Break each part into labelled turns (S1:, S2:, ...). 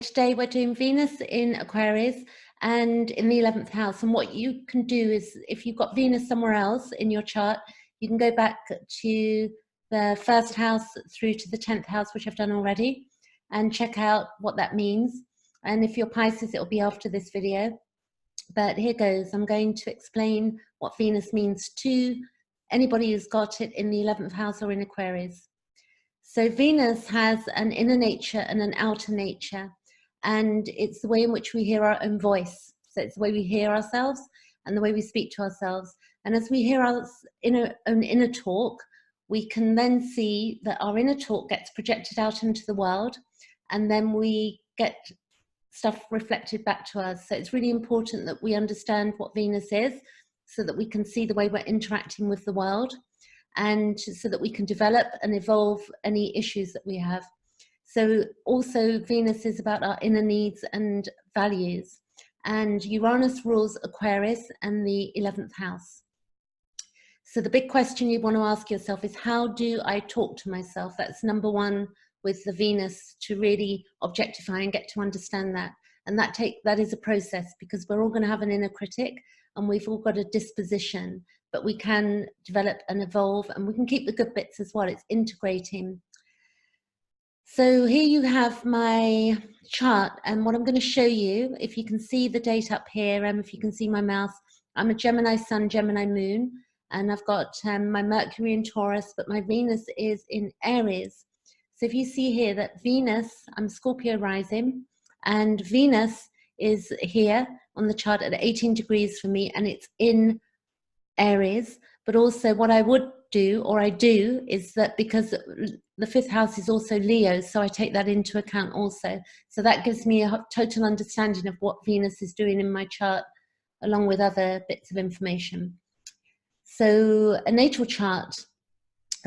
S1: Today we're doing Venus in Aquarius and in the 11th house. And what you can do is, if you've got Venus somewhere else in your chart, you can go back to the first house through to the 10th house, which I've done already, and check out what that means. And if you're Pisces, it'll be after this video. But here goes. I'm going to explain what Venus means to anybody who's got it in the 11th house or in Aquarius. So Venus has an inner nature and an outer nature, and it's the way in which we hear our own voice. So it's the way we hear ourselves and the way we speak to ourselves. And as we hear our own inner talk, we can then see that our inner talk gets projected out into the world, and then we get stuff reflected back to us. So it's really important that we understand what Venus is so that we can see the way we're interacting with the world, and so that we can develop and evolve any issues that we have. So also Venus is about our inner needs and values, and Uranus rules Aquarius and the 11th house. So the big question you want to ask yourself is, how do I talk to myself? That's number one with the Venus, to really objectify and get to understand that. And that is a process, because we're all going to have an inner critic and we've all got a disposition, but we can develop and evolve, and we can keep the good bits as well. It's integrating. So here you have my chart, and what I'm going to show you, if you can see the date up here, and if you can see my mouse, I'm a Gemini Sun, Gemini Moon, and I've got my Mercury in Taurus, but my Venus is in Aries. So if you see here that Venus, I'm Scorpio rising, and Venus is here on the chart at 18 degrees for me, and it's in Aries. But also what I would do, or I do, is that because the 5th house is also Leo, so I take that into account also. So that gives me a total understanding of what Venus is doing in my chart, along with other bits of information. So a natal chart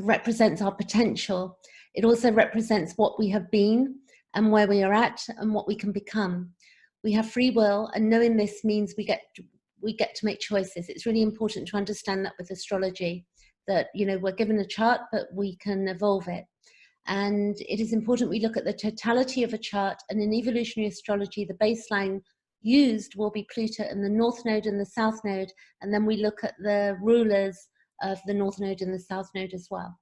S1: represents our potential. It also represents what we have been and where we are at and what we can become. We have free will, and knowing this means we get to make choices. It's really important to understand that with astrology, that, you know, we're given a chart, but we can evolve it. And it is important we look at the totality of a chart, and in evolutionary astrology, the baseline used will be Pluto and the North Node and the South Node, and then we look at the rulers of the North Node and the South Node as well.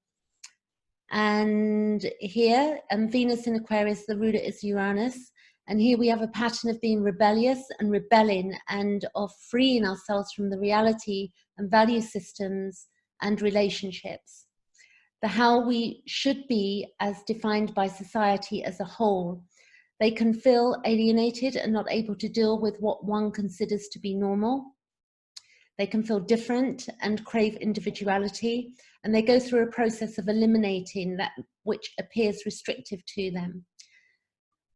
S1: And here, Venus in Aquarius, the ruler is Uranus. And here we have a pattern of being rebellious and rebelling, and of freeing ourselves from the reality and value systems and relationships. The how we should be as defined by society as a whole. They can feel alienated and not able to deal with what one considers to be normal. They can feel different and crave individuality, and they go through a process of eliminating that which appears restrictive to them.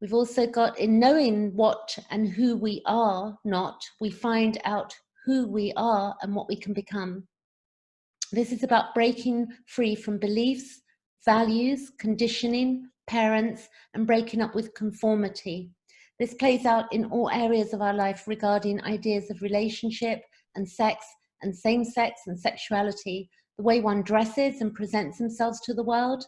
S1: We've also got, in knowing what and who we are not, we find out who we are and what we can become. This is about breaking free from beliefs, values, conditioning, parents, and breaking up with conformity. This plays out in all areas of our life regarding ideas of relationship and sex and same-sex and sexuality, the way one dresses and presents themselves to the world.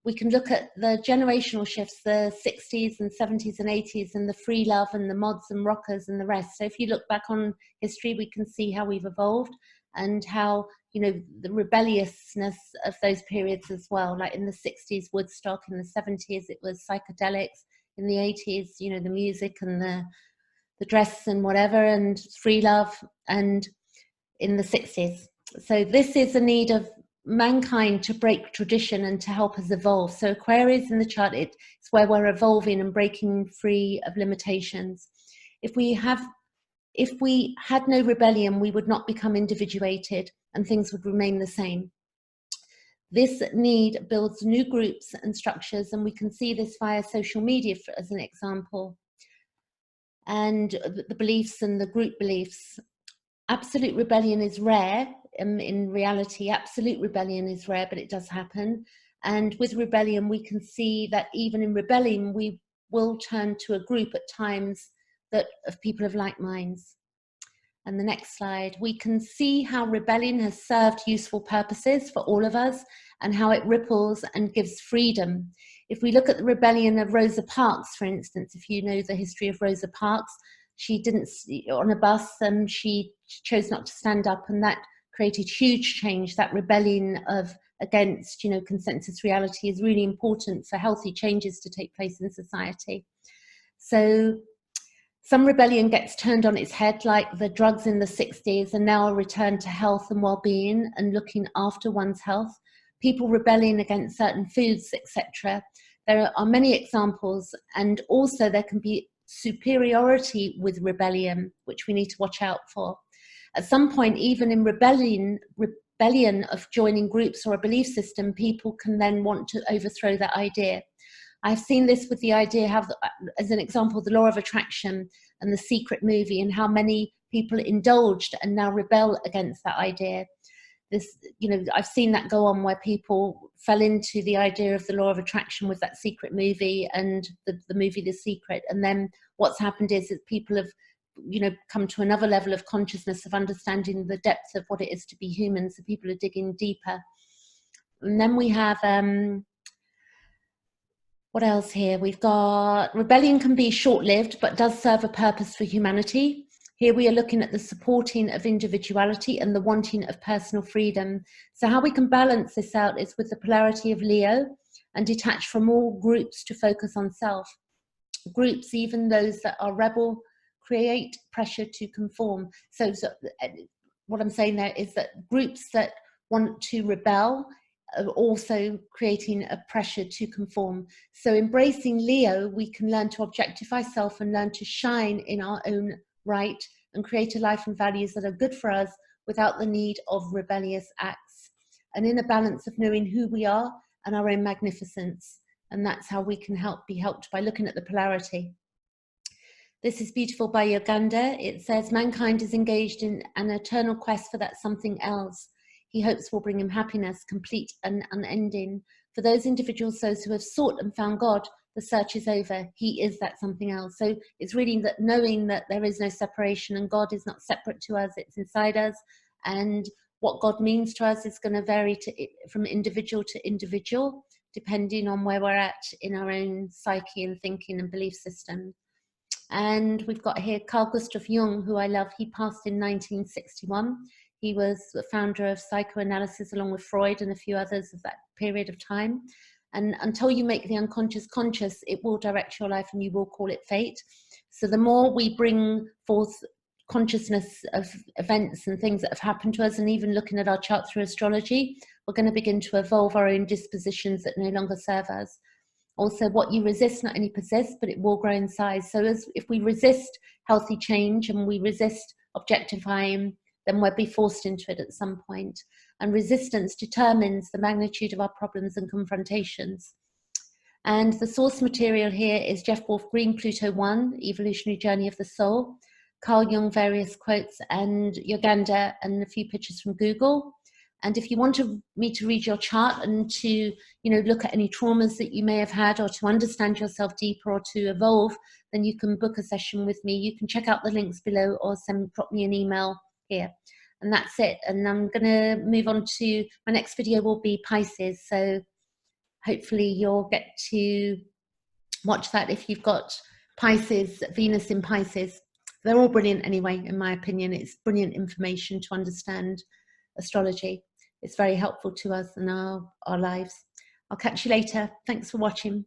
S1: We can look at the generational shifts, the 60s and 70s and 80s, and the free love and the mods and rockers and the rest. So if you look back on history, we can see how we've evolved, and how, you know, the rebelliousness of those periods as well. Like in the 60s, Woodstock; in the 70s, it was psychedelics; in the 80s, you know, the music and the dress and whatever, and free love, and in the 60s. So this is a need of mankind to break tradition and to help us evolve. So Aquarius in the chart, it's where we're evolving and breaking free of limitations. If we had no rebellion, we would not become individuated, and things would remain the same. This need builds new groups and structures, and we can see this via social media as an example, and the beliefs and the group beliefs. Absolute rebellion is rare. In reality, absolute rebellion is rare, but it does happen. And with rebellion, we can see that even in rebelling, we will turn to a group at times of people of like minds. And the next slide, we can see how rebellion has served useful purposes for all of us, and how it ripples and gives freedom. If we look at the rebellion of Rosa Parks, for instance, if you know the history of Rosa Parks, she didn't, on a bus, she chose not to stand up, and that created huge change. That rebellion of against, consensus reality is really important for healthy changes to take place in society. So some rebellion gets turned on its head, like the drugs in the 60s, and now a return to health and well-being and looking after one's health. People rebelling against certain foods, etc. There are many examples, and also there can be superiority with rebellion, which we need to watch out for. At some point, even in rebellion of joining groups or a belief system, people can then want to overthrow that idea. I've seen this with the idea, as an example, the law of attraction and the Secret movie, and how many people indulged and now rebel against that idea. This, I've seen that go on where people fell into the idea of the law of attraction with that Secret movie and the movie The Secret. And then what's happened is that people have, come to another level of consciousness of understanding the depth of what it is to be human. So people are digging deeper. And then we have, what else here? We've got rebellion can be short-lived, but does serve a purpose for humanity. Here we are looking at the supporting of individuality and the wanting of personal freedom. So how we can balance this out is with the polarity of Leo and detach from all groups to focus on self. Groups, even those that are rebel, create pressure to conform. So what I'm saying there is that groups that want to rebel are also creating a pressure to conform. So embracing Leo, we can learn to objectify self and learn to shine in our own right and create a life and values that are good for us without the need of rebellious acts, and in a balance of knowing who we are and our own magnificence. And that's how we can be helped by looking at the polarity. This is beautiful by Uganda. It says, mankind is engaged in an eternal quest for that something else he hopes will bring him happiness, complete and unending. For those individuals, those who have sought and found God, the search is over. He is that something else. So it's really that knowing that there is no separation and God is not separate to us, it's inside us. And what God means to us is going to vary from individual to individual, depending on where we're at in our own psyche and thinking and belief system. And we've got here Carl Gustav Jung, who I love. He passed in 1961. He was the founder of psychoanalysis along with Freud and a few others of that period of time. And until you make the unconscious conscious, it will direct your life and you will call it fate. So the more we bring forth consciousness of events and things that have happened to us, and even looking at our chart through astrology, we're going to begin to evolve our own dispositions that no longer serve us. Also, what you resist not only persists, but it will grow in size. So if we resist healthy change and we resist objectifying, then we'll be forced into it at some point. And resistance determines the magnitude of our problems and confrontations. And the source material here is Jeff Wolf Green, Pluto 1, Evolutionary Journey of the Soul, Carl Jung, various quotes, and Uganda, and a few pictures from Google. And if you want me to read your chart and to look at any traumas that you may have had, or to understand yourself deeper, or to evolve, then you can book a session with me. You can check out the links below or drop me an email here. And that's it. And I'm going to move on to my next video will be Pisces. So hopefully you'll get to watch that if you've got Pisces, Venus in Pisces. They're all brilliant anyway, in my opinion. It's brilliant information to understand astrology. It's very helpful to us in our lives. I'll catch you later. Thanks for watching.